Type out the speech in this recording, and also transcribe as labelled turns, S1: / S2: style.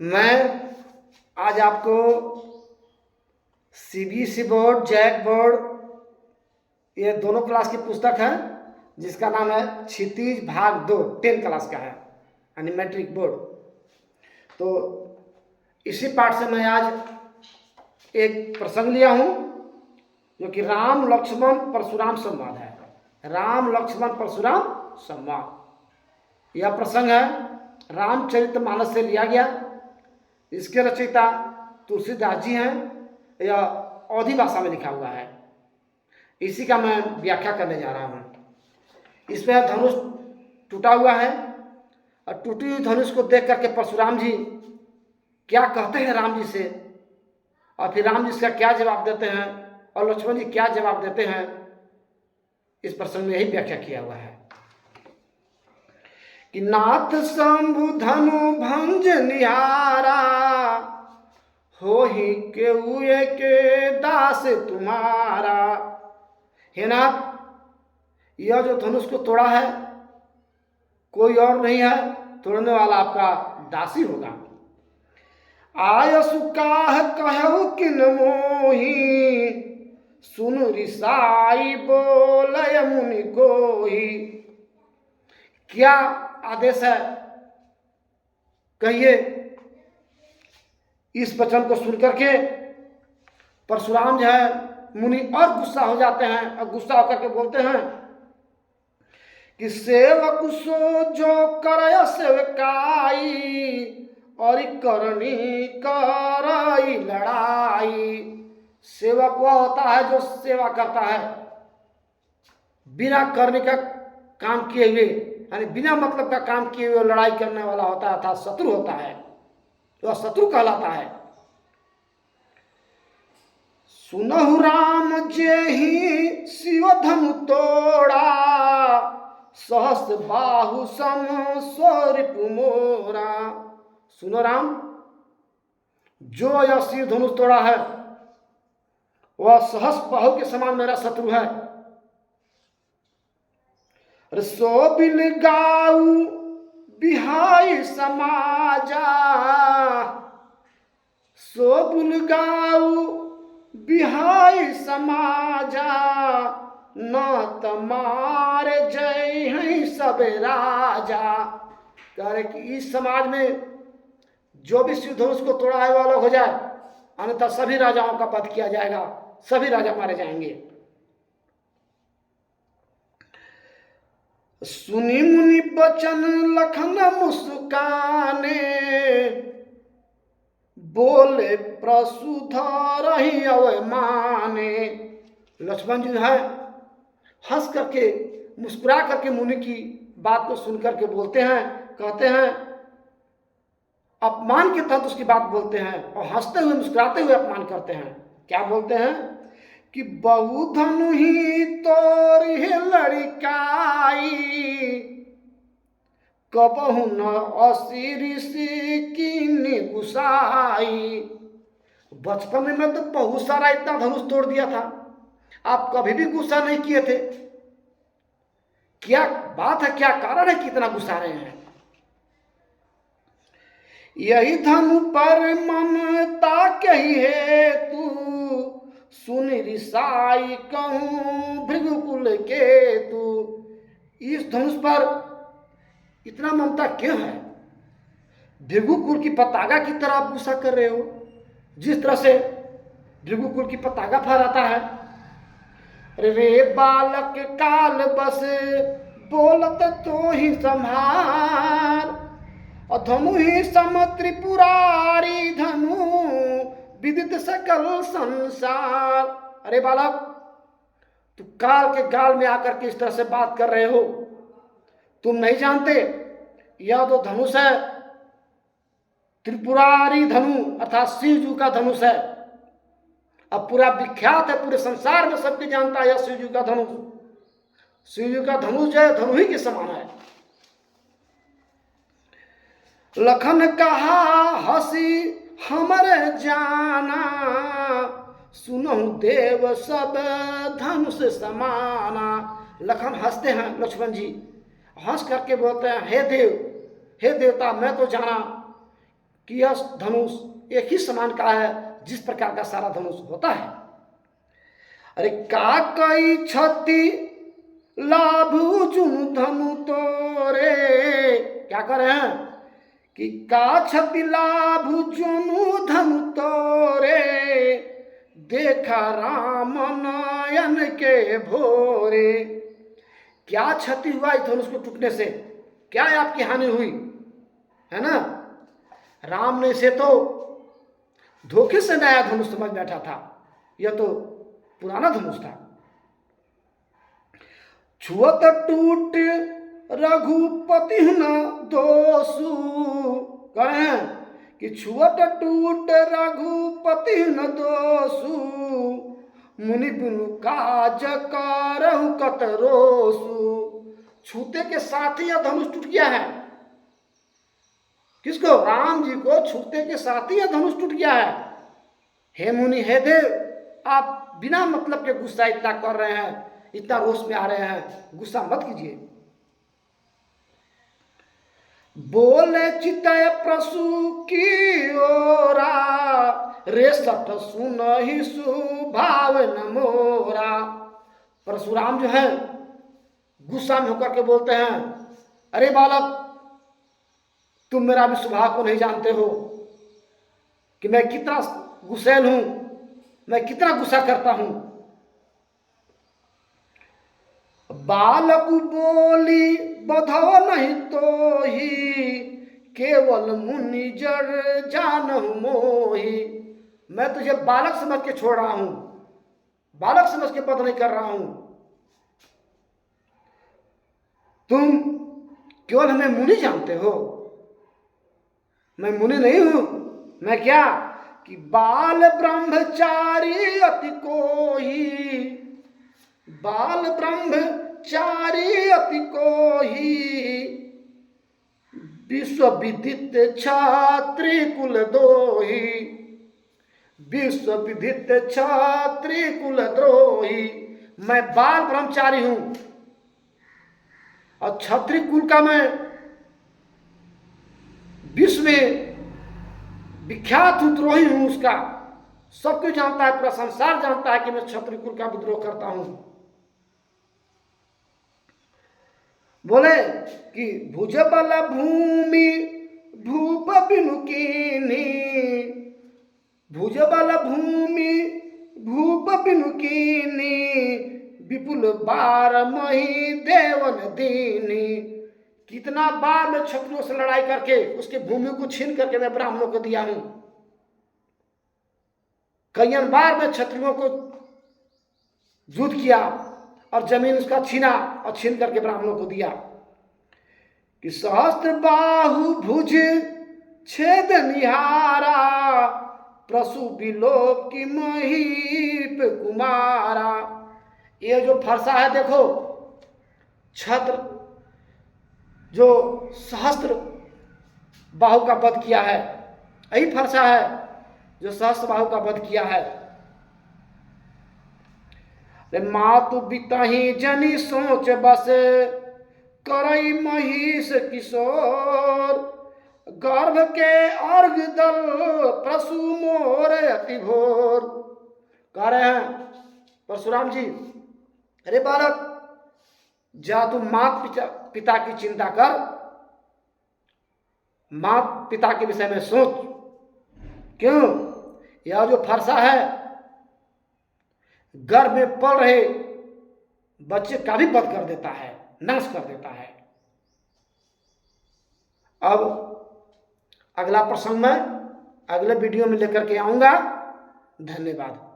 S1: मैं आज आपको सीबीएसई बोर्ड, जैक बोर्ड, ये दोनों क्लास की पुस्तक है जिसका नाम है क्षितिज भाग 2, 10 क्लास का है यानी मैट्रिक बोर्ड। तो इसी पाठ से मैं आज एक प्रसंग लिया हूँ जो कि राम लक्ष्मण परशुराम संवाद है। राम लक्ष्मण परशुराम संवाद यह प्रसंग है रामचरितमानस से लिया गया। इसके रचयिता तुलसीदास जी हैं। यह अवधी भाषा में लिखा हुआ है। इसी का मैं व्याख्या करने जा रहा हूँ। इसमें धनुष टूटा हुआ है और टूटी हुई धनुष को देख करके परशुराम जी क्या कहते हैं राम जी से, और फिर राम जी इसका क्या जवाब देते हैं और लक्ष्मण जी क्या जवाब देते हैं। इस प्रसंग में यही व्याख्या किया हुआ है कि नाथ शंभु धनु भंज निहारा, हो ही के हुए के दास तुम्हारा। हे नाथ, यह जो धनुष को तोड़ा है कोई और नहीं है, तोड़ने वाला आपका दासी होगा। आय सुकाह कहु किन मोही, सुन रिसाई बोलय मुनि कोही। क्या आदेश है कहिए। इस वचन को सुनकर के परशुराम जो है मुनि और गुस्सा हो जाते हैं और गुस्सा होकर के बोलते हैं कि सेवक सो जो करय सेवकाई, और करनी करई लड़ाई। सेवक वह होता है जो सेवा करता है बिना करने का काम किए हुए, यानी बिना मतलब का काम किए हुए लड़ाई करने वाला होता है, अर्थात शत्रु होता है, वह शत्रु कहलाता है। सुनहु राम जेहि शिव धनु तोड़ा, सहस बाहु सम स्वरिपु मोरा। सुनो राम, जो यह शिव धनुष तोड़ा है वह सहस बाहु के समान मेरा शत्रु है। सो बिल गाऊ बिहाई समाजा, सो बुल गाऊ बिहाई समाजा। न तमार जय हैं सब राजा। कह रहे कि इस समाज में जो भी शिव धनुष को तोड़ा है वह अलग हो जाए, अन्यथा सभी राजाओं का वध किया जाएगा, सभी राजा मारे जाएंगे। सुनी मुनि बचन लखन मुस्काने, बोले प्रसूधर ही अवमाने। लक्ष्मण जी है हंस करके मुस्कुरा करके मुनि की बात को सुन करके बोलते हैं, कहते हैं, अपमान के तहत उसकी बात बोलते हैं और हंसते हुए मुस्कुराते हुए अपमान करते हैं। क्या बोलते हैं कि बहु धनु ही तोर है लड़काई, कबहु न असिर से कीनी गुसाई। बचपन में मैं तो बहुत सारा इतना धनुष तोड़ दिया था, आप कभी भी गुस्सा नहीं किए थे। क्या बात है, क्या कारण है कि इतना गुस्सा रहे हैं। यही धनु पर ममता कही है तू, सुन रिसाई कहूं भृगुकुल के तू। इस धनुष पर इतना ममता क्यों है। भृगुकुल की पताका की तरह आप गुस्सा कर रहे हो, जिस तरह से भृगुकुल की पताका फहराता है। रे बालक काल बस बोलत तो ही संहार, और धनु ही सम त्रिपुरारी धनु विदित सकल संसार। अरे बालक, तू काल के गाल में आकर के इस तरह से बात कर रहे हो। तुम नहीं जानते यह तो धनुष है त्रिपुरारी धनु, अर्थात शिव जी का धनुष है। अब पूरा विख्यात है, पूरे संसार में सबके जानता है यह शिव जी का धनुष। शिव जी का धनुष जो है धनु ही के समान है। लखन कहा हसी हमरे जाना, सुनहु देव सब धनुष समाना। लखन हंसते हैं, लक्ष्मण जी हंस करके बोलते हैं, हे देव, हे देवता, मैं तो जाना कि यह धनुष एक ही समान का है जिस प्रकार का सारा धनुष होता है। अरे का कई क्षति लाभ जुनु धनु तोरे, क्या कर रहे हैं कि का क्षति लाभ जुनु धनु तोरे, देखा राम नयन के भोरे। क्या क्षति हुआ इस धनुष को टूटने से, क्या आपकी हानि हुई, है ना। राम ने इसे तो धोखे से नया धनुष समझ बैठा था, यह तो पुराना धनुष था। छुअत टूट रघुपति न दोषु, कह रहे हैं कि छुअत टूट रघुपति न दोषु, मुनि बिनु काज करहु कत रोसु। छूते के साथ ही यह धनुष टूट गया है। किसको? राम जी को छूते के साथ ही यह धनुष टूट गया है। हे मुनि, हे देव, आप बिना मतलब के गुस्सा इतना कर रहे हैं, इतना रोष में आ रहे हैं, गुस्सा मत कीजिए। बोले चितय प्रसु की ओरा, रे सठ सुन ही सुभाव न मोरा। परशुराम जो है गुस्सा में होकर के बोलते हैं, अरे बालक, तुम मेरा भी स्वभाव को नहीं जानते हो कि मैं कितना गुस्सैल हूं, मैं कितना गुस्सा करता हूं। बालक बोली बधो नहीं तो ही, केवल मुनि जड़ जानहु मोही। मैं तुझे बालक समझ के छोड़ रहा हूं, बालक समझ के वध नहीं कर रहा हूं। तुम केवल हमें मुनि जानते हो, मैं मुनि नहीं हूं। मैं क्या कि बाल ब्रह्मचारी अति कोही, बाल ब्रह्मचारी अति कोही, विश्व विदित छात्री कुल दोही, विश्व विदित छात्री कुल द्रोही। मैं बाल ब्रह्मचारी हूं और क्षत्रिय कुल का मैं विश्व में विख्यात द्रोही हूं। उसका सब कुछ जानता है, पूरा संसार जानता है कि मैं क्षत्रिय कुल का विद्रोह करता हूं। बोले कि भुज बल भूमि भूप बिनु कीन्ही, भुज बल भूमि भूप बिनु कीन्ही, विपुल बार मही देवन दीनी। कितना बार मैं क्षत्रियों से लड़ाई करके उसके भूमि को छीन करके मैं ब्राह्मणों को दिया हूं। कई बार मैं क्षत्रियों को युद्ध किया और जमीन उसका छीना और छीन करके ब्राह्मणों को दिया। कि सहस्त्र बाहु भुज छेद निहारा, प्रसु बिलोक की महीप कुमारा। ये जो फरसा है देखो, छत्र जो सहस्त्र बाहु का वध किया है, यही फरसा है जो सहस्त्र बाहु का वध किया है। मातु बितहि जनी सोच बस, करई महिष किशोर, गर्भ के अर्घ दल प्रसु मोर अति भोर। कह रहे हैं परशुराम जी, अरे बालक, जा तू मात पिता की चिंता कर, मात पिता के विषय में सोच। क्यों? यह जो फरसा है गर्भ में पल रहे बच्चे का भी वध कर देता है, नाश कर देता है। अब अगला प्रसंग मैं अगले वीडियो में लेकर के आऊंगा। धन्यवाद।